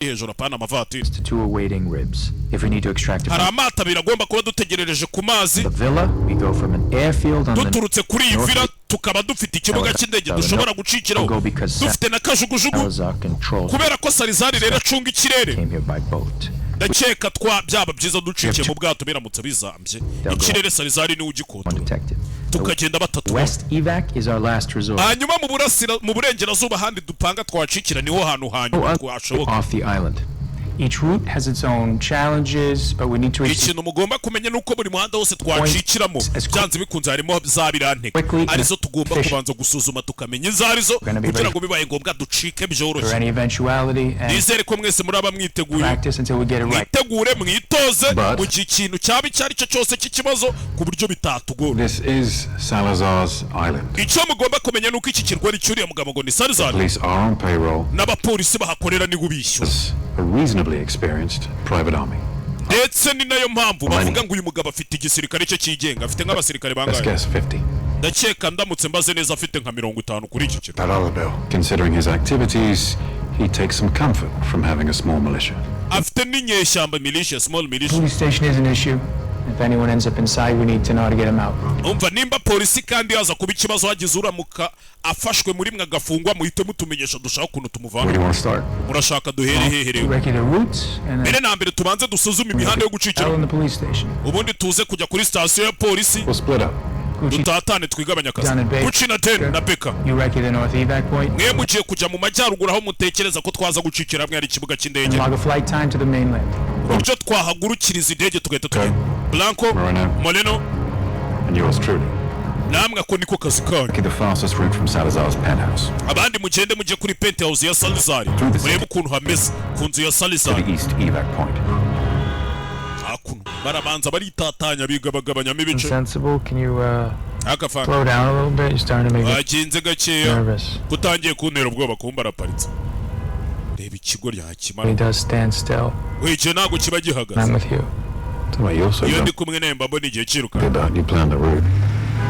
hejuru apana amavatiri. Two awaiting ribs if we need to extract it. Hari amata biragomba kuba dutegerereje ku mazi. The villa, we go from an airfield on the duturutse kuri iyi villa tukaba dufite ikibuga cy'indege dushobora gucikiraho dufite na kajugujugu kubera ko Salazar rero acunga ikirere. Ndakeka byaba byiza ducikiye mu bwato biramutse bizambye ikirere Salazar ni ugikotora tukagenda batatu. West evac is our last resort. Hanyuma mu burengerazuba handi dupanga twacikira niho hantu hanyuma twashoboka. Off the island. Each route has its own challenges, but we need to ikintu mugomba kumenya nuko buri muhanda wose twacikiramo byanze bikunze harimo za biranteka arizo tugomba kubanza gusuzuma tukamenya izarizo kugira ngo bibaye ngombwa ducike byoroshye. Nizere ko mwese muri aba mwiteguye mwitegure mwitoze mu gihe ikintu cyaba icyari cyo cyose cy'ikibazo ku buryo bitatugora. This is Salazar's island. Icyo mugomba kumenya nuko iki kirwa ari cyuriye mugabo ngo ni Salazar. N'abapolisi bahakorera ni gubishyura. Experienced private army. Ndetse ni nayo mpamvu bavuga ngo uyu mugabo afite igisirikare cyo kigenga afite nk'abasirikare bangahe. Ndakeka ndamutse mbaze neza afite nka 50 kuri iki kirwa. Considering his activities, he takes some comfort from having a small militia. Afite n'inyeshyamba militia, small militia. Police station is an issue. If anyone ends up inside, we need to know how to get him out. Umva nimba polisi kandi yaza kuba ikibazo hagize uramuka afashwe muri mwe agafungwa muhite mutumenyesha dushaka ukuntu tumuvana. Murashaka duhere hehe? Mbere na mbere tubanze dusuzume imihanda yo gucikira. Ubundi tuze kujya kuri station ya polisi. Dutatane twigabanya akazi. Gucina ten na Beka. Mwe mugiye kujya mu majyaruguru aho mutekereza ko twaza gucikira mwe ari ikibuga cy'indege. Uburyo twahagurukiriza indege tugahita tugenda. Blanco, Moreno, and yours truly. Namwe ko niko kazi kanyu. The fastest route from Salazar's penthouse. Abandi mugende mujye kuri penthouse ya Salazar. Murebe ukuntu hameze ku nzu ya Salazar. To the east evac point. Akuno barabanza baritatanya bigabagabanyamo ibice. Sensible, can you Akafana. Slow down a little bit. You're starting to make agenze gakeya. Kutangiye kuntera ubwoba kumba araparitse. Reba ikigo rya Kimara. He does stand still. Weje nago kiba gihagaze. I'm with you. Iyo ndi kumwe nemba mbona igihe kiruka. You plan the route.